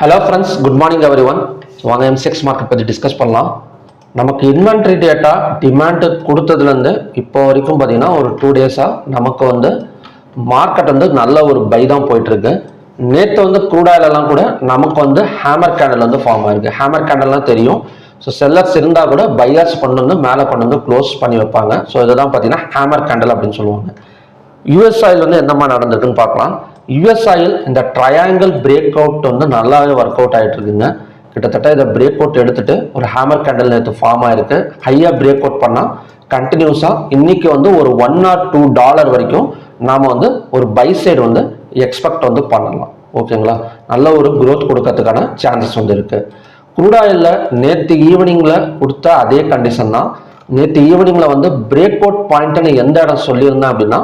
Hello friends, good morning every one. வாங்க MCX market பற்றி discuss பண்ணலாம். நமக்கு இன்வென்ட்ரி டேட்டா டிமாண்டு கொடுத்ததுலேருந்து இப்போ வரைக்கும் பார்த்தீங்கன்னா ஒரு 2 டேஸாக நமக்கு மார்க்கெட் நல்ல ஒரு பை தான் போயிட்டுருக்கு. நேற்று க்ரூட் ஆயிலெல்லாம் கூட நமக்கு ஹேமர் கேண்டல் ஃபார்ம் ஆயிருக்கு. ஹேமர் கேண்டல்லாம் தெரியும். ஸோ செல்லர்ஸ் இருந்தால் கூட பையர்ஸ் மேலே க்ளோஸ் பண்ணி வைப்பாங்க. ஸோ இதுதான் பார்த்தீங்கன்னா ஹேமர் கேண்டல் அப்படின்னு சொல்லுவாங்க. யூஎஸ் ஆயில் எந்த மாதிரி நடந்திருக்குன்னு பார்க்கலாம். யூஎஸ் ஆயில் இந்த ட்ரையாங்கிள் பிரேக் அவுட் நல்லாவே ஒர்க் அவுட் ஆகிட்டு இருக்குங்க. கிட்டத்தட்ட இதை பிரேக் அவுட் எடுத்துட்டு ஒரு ஹேமர் கேண்டல் நேற்று ஃபார்ம் ஆயிருக்கு. ஹையாக பிரேக் அவுட் பண்ணால் கண்டினியூஸாக இன்னைக்கு ஒரு $1 or $2 வரைக்கும் நாம் ஒரு பை சைடு எக்ஸ்பெக்ட் பண்ணலாம். ஓகேங்களா, நல்ல ஒரு க்ரோத் கொடுக்கறதுக்கான சான்சஸ் இருக்கு. க்ரூட் ஆயிலில் நேற்று ஈவினிங்கில் கொடுத்த அதே கண்டிஷன் தான். நேற்று ஈவினிங்கில் பிரேக் அவுட் பாயிண்ட்னு எந்த இடம் சொல்லியிருந்தேன் அப்படின்னா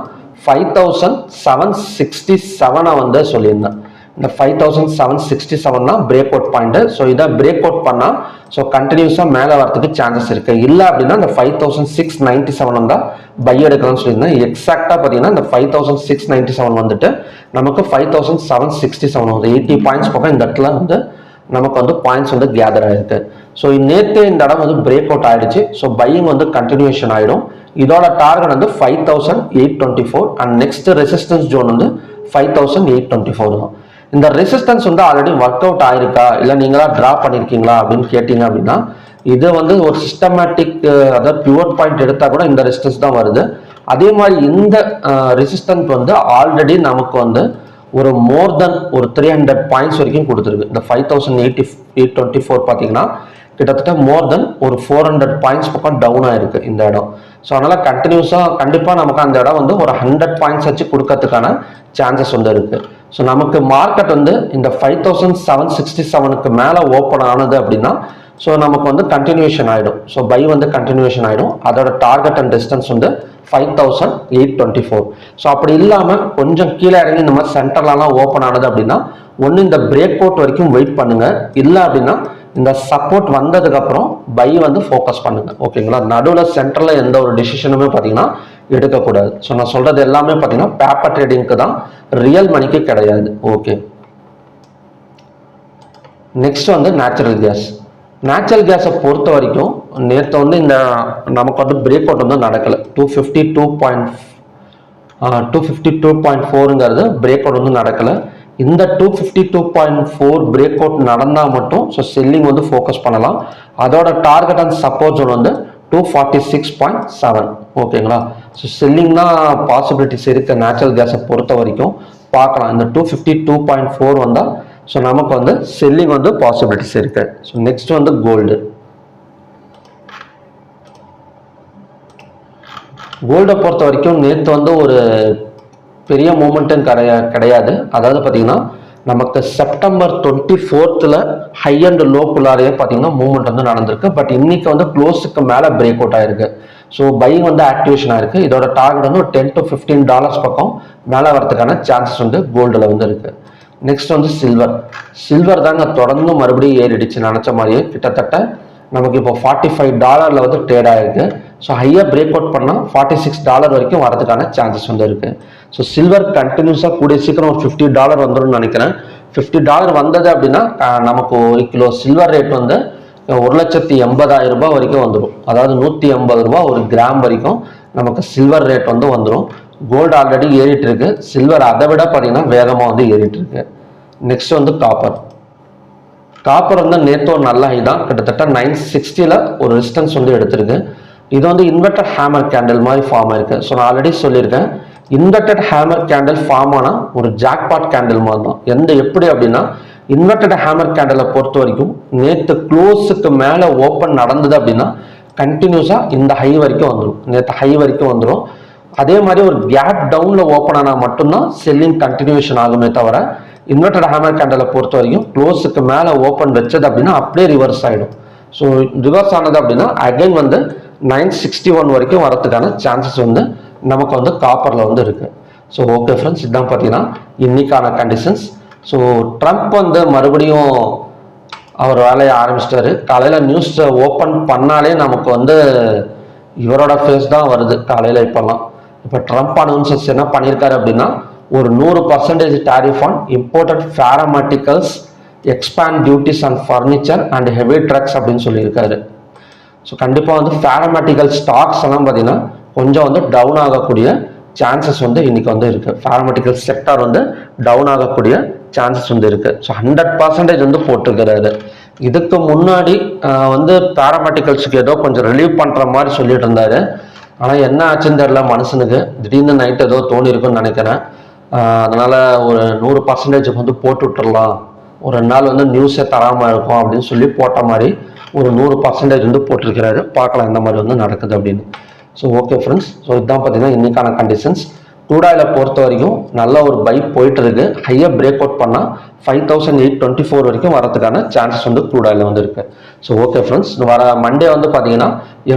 5767 சொல்லியிருந்தேன். இந்த 5767 தான் பிரேக் அவுட் பாயிண்ட். ஸோ இதை பிரேக் அவுட் பண்ணால் ஸோ கண்டினியூஸாக மேலே வரதுக்கு சான்சஸ் இருக்கு. இல்லை அப்படின்னா இந்த 5697 தான் பை எடுக்கலாம்னு சொல்லியிருந்தேன். எக்ஸாக்டாக பார்த்தீங்கன்னா இந்த 5697 நமக்கு 5767 80 பாயிண்ட்ஸ் பக்கம் இந்த இடத்துல நமக்கு பாயிண்ட்ஸ் கேதர் ஆயிருக்கு. ஸோ நேற்று இந்த இடம் பிரேக் அவுட் ஆயிடுச்சு. ஸோ பையிங் கண்டினியூஷன் ஆயிடும். இதோட target 5824 and next resistance zone 5824 தான். இந்த ரெசிஸ்டன்ஸ் ஆல்ரெடி ஒர்க் அவுட் ஆயிருக்கா இல்லை நீங்களா டிரா பண்ணிருக்கீங்களா அப்படின்னு கேட்டீங்க அப்படின்னா இது ஒரு சிஸ்டமேட்டிக், அதாவது பியூர் பாயிண்ட் எடுத்தா கூட இந்த ரெசிஸ்டன்ஸ் தான் வருது. அதே மாதிரி இந்த ரெசிஸ்டன்ஸ் ஆல்ரெடி நமக்கு ஒரு மோர் தென் ஒரு 300 பாயிண்ட்ஸ் வரைக்கும் கொடுத்துருக்கு. இந்த 5824 பார்த்தீங்கன்னா கிட்டத்தட்ட மோர் தென் ஒரு 400 பாயிண்ட்ஸ் பக்கம் டவுன் ஆயிருக்கு இந்த இடம். ஸோ அதனால கண்டினியூஸாக கண்டிப்பாக நமக்கு அந்த இடம் ஒரு 100 பாயிண்ட்ஸ் வச்சு கொடுக்கறதுக்கான சான்சஸ் இருக்கு. ஸோ நமக்கு மார்க்கெட் இந்த 5767க்கு மேலே ஓப்பன் ஆனது அப்படின்னா ஸோ நமக்கு கண்டினியூஷன் ஆகிடும். ஸோ பை கண்டினியூஷன் ஆகிடும். அதோட டார்கெட் அண்ட் டிஸ்டன்ஸ் 5824. ஸோ அப்படி இல்லாமல் கொஞ்சம் கீழே இறங்கி இந்த மாதிரி சென்டர்லாம் ஓப்பன் ஆனது அப்படின்னா ஒன்று இந்த பிரேக் அவுட் வரைக்கும் வெயிட் பண்ணுங்க. இல்லை அப்படின்னா இந்த சப்போர்ட் வந்ததுக்கு அப்புறம் பை ஃபோக்கஸ் பண்ணுங்க. ஓகேங்களா, நடுவில் சென்டர்ல எந்த ஒரு டிசிஷனுமே பார்த்தீங்கன்னா எடுக்கக்கூடாது. ஸோ நான் சொல்றது எல்லாமே பார்த்தீங்கன்னா பேப்பர் ட்ரேடிங்க்கு தான், ரியல் மணிக்கு கிடையாது. Okay, next natural gas. Natural கேஸை பொறுத்த வரைக்கும் நேற்று இந்த நமக்கு பிரேக் அவுட் நடக்கல. 252.4ங்கிறது பிரேக் அவுட் நடக்கல. இந்த 252.4 பிரேக் அவுட் நடந்தால் மட்டும் ஸோ செல்லிங் ஃபோக்கஸ் பண்ணலாம். அதோட டார்கெட் அண்ட் சப்போர்ட் ஜோன் 246.7. ஓகேங்களா, ஸோ செல்லிங் தான் பாசிபிலிட்டிஸ் இருக்கு. நேச்சுரல் கேஸை பொறுத்த வரைக்கும் பார்க்கலாம். இந்த 252.4 வந்தால் ஸோ நமக்கு செல்லிங் பாசிபிலிட்டிஸ் இருக்கு. So next gold. கோல்டை பொறுத்த வரைக்கும் நேற்று ஒரு பெரிய மூமெண்ட்டும் கிடையாது. அதாவது பார்த்தீங்கன்னா நமக்கு செப்டம்பர் 24th ஹை அண்ட் லோக்குள்ளாரையே பார்த்தீங்கன்னா மூவ்மெண்ட் நடந்திருக்கு. பட் இன்னைக்கு க்ளோஸுக்கு மேலே பிரேக் அவுட் ஆயிருக்கு. ஸோ பையிங் ஆக்டிவேஷன் ஆயிருக்கு. இதோட டார்கெட் ஒரு $10 to $15 பக்கம் மேலே வரதுக்கான சான்சஸ் கோல்டில் இருக்கு. நெக்ஸ்ட் சில்வர் தாங்க தொடர்ந்து மறுபடியும் ஏறிடுச்சு. நினைச்ச மாதிரியே கிட்டத்தட்ட நமக்கு இப்போ $45 ட்ரேட் ஆயிருக்கு. ஸோ ஹையாக பிரேக் அவுட் பண்ணால் $46 வரைக்கும் வரதுக்கான சான்சஸ் இருக்கு. ஸோ சில்வர் கண்டினியூஸாக கூடிய சீக்கிரம் ஒரு $50 வந்துடும் நினைக்கிறேன். $50 வந்தது அப்படின்னா நமக்கு 1 கிலோ சில்வர் ரேட் 1,80,000 வரைக்கும் வந்துடும். அதாவது 180 ரூபாய் ஒரு கிராம் வரைக்கும் நமக்கு சில்வர் ரேட் வந்துடும். கோல்டு ஆல்ரெடி ஏறிட்டு இருக்கு. சில்வர் அதை விட பார்த்தீங்கன்னா வேகமாக ஏறிட்டு இருக்கு. Next copper. காப்பர் நேற்று ஒரு நல்ல ஹை தான். கிட்டத்தட்ட 960 ஒரு ரெசிஸ்டன்ஸ் எடுத்திருக்கு. இது இன்வெர்டட் ஹேமர் கேண்டில் மாதிரி ஃபார்ம் ஆயிருக்கு. ஸோ நான் ஆல்ரெடி சொல்லியிருக்கேன், இன்வெர்டட் ஹேமர் கேண்டில் ஃபார்ம் ஆனால் ஒரு ஜாக்பாட் கேண்டில் மாதிரி தான். எப்படி அப்படின்னா இன்வெர்டட் ஹேமர் கேண்டிலை பொறுத்த வரைக்கும் நேற்று க்ளோஸுக்கு மேலே ஓப்பன் நடந்தது அப்படின்னா கண்டினியூஸாக இந்த ஹை வரைக்கும் வந்துடும். நேற்று ஹை வரைக்கும் வந்துடும். அதே மாதிரி ஒரு கேப் டவுன்ல ஓப்பன் ஆனால் மட்டும்தான் செல்லிங் கண்டினியூஷன் ஆகுமே தவிர இன்வெர்டட் ஹேமர் கேண்டலை பொறுத்த வரைக்கும் க்ளோஸுக்கு மேலே ஓப்பன் வச்சது அப்படின்னா அப்படியே ரிவர்ஸ் ஆகிடும். ஸோ ரிவர்ஸ் ஆனது அப்படின்னா அகைன் 961 வரைக்கும் வரதுக்கான சான்சஸ் நமக்கு காப்பரில் இருக்கு. ஸோ ஓகே ஃப்ரெண்ட்ஸ், இதுதான் பார்த்தீங்கன்னா இன்னைக்கான கண்டிஷன்ஸ். ஸோ ட்ரம்ப் மறுபடியும் அவர் வேலையை ஆரம்பிச்சிட்டாரு. காலையில் நியூஸ் ஓப்பன் பண்ணாலே நமக்கு இவரோட ஃபேஸ் தான் வருது காலையில். இப்போல்லாம் இப்போ ட்ரம்ப் அனௌன்சஸ் என்ன பண்ணியிருக்காரு அப்படின்னா ஒரு 100% tariff on imported pharmaceuticals expand duties on furniture and heavy trucks அப்படின்னு சொல்லியிருக்காரு. ஸோ கண்டிப்பாக வந்து பேராமெட்டிக்கல் ஸ்டாக்ஸ் எல்லாம் பார்த்தீங்கன்னா கொஞ்சம் வந்து டவுன் ஆகக்கூடிய சான்சஸ் வந்து இன்னைக்கு வந்து இருக்கு. பேராமெட்டிக்கல் செக்டார் வந்து டவுன் ஆகக்கூடிய சான்சஸ் வந்து இருக்கு. ஸோ 100% வந்து போட்டிருக்கிறாரு. இதுக்கு முன்னாடி வந்து பேராமெட்டிக்கல்ஸுக்கு ஏதோ கொஞ்சம் ரிலீவ் பண்ற மாதிரி சொல்லிட்டு இருந்தாரு. ஆனால் என்ன ஆச்சுன்னு தெரியல, மனுஷனுக்கு திடீர்னு நைட் ஏதோ தோணி இருக்குன்னு நினைக்கிறேன். அதனால ஒரு 100% வந்து போட்டு விட்டுறலாம், ஒரு 2 நாள் வந்து நியூஸே தராமல் இருக்கும் அப்படின்னு சொல்லி போட்ட மாதிரி ஒரு 100% வந்து போட்டிருக்கிறாரு. பார்க்கலாம் எந்த மாதிரி வந்து நடக்குது அப்படின்னு. ஸோ ஓகே ஃப்ரெண்ட்ஸ், ஸோ இதுதான் பார்த்தீங்கன்னா இன்னைக்கான கண்டிஷன்ஸ். க்ரூட் ஆயிலை பொறுத்த வரைக்கும் நல்ல ஒரு பை போயிட்டு இருக்கு. ஹையாக பிரேக் அவுட் பண்ணால் 5824 வரைக்கும் வரதுக்கான சான்சஸ் வந்து க்ரூட் ஆயில வந்து இருக்கு. ஸோ ஓகே ஃப்ரெண்ட்ஸ், வர மண்டே வந்து பார்த்தீங்கன்னா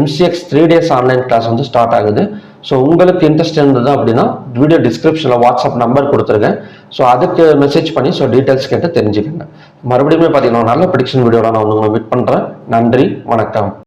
MCX 3 days ஆன்லைன் கிளாஸ் வந்து ஸ்டார்ட் ஆகுது. ஸோ உங்களுக்கு இன்ட்ரெஸ்ட் இருந்தது அப்படின்னா வீடியோ டிஸ்கிரிப்ஷனில் வாட்ஸ்அப் நம்பர் கொடுத்துருக்கேன். ஸோ அதுக்கு மெசேஜ் பண்ணி டீட்டெயில்ஸ் கேட்டு தெரிஞ்சுக்கங்க. மறுபடியும் பார்த்தீங்கன்னா நல்ல ப்ரெடிக்ஷன் வீடியோட நான் உங்களை மீட் பண்ணுறேன். நன்றி, வணக்கம்.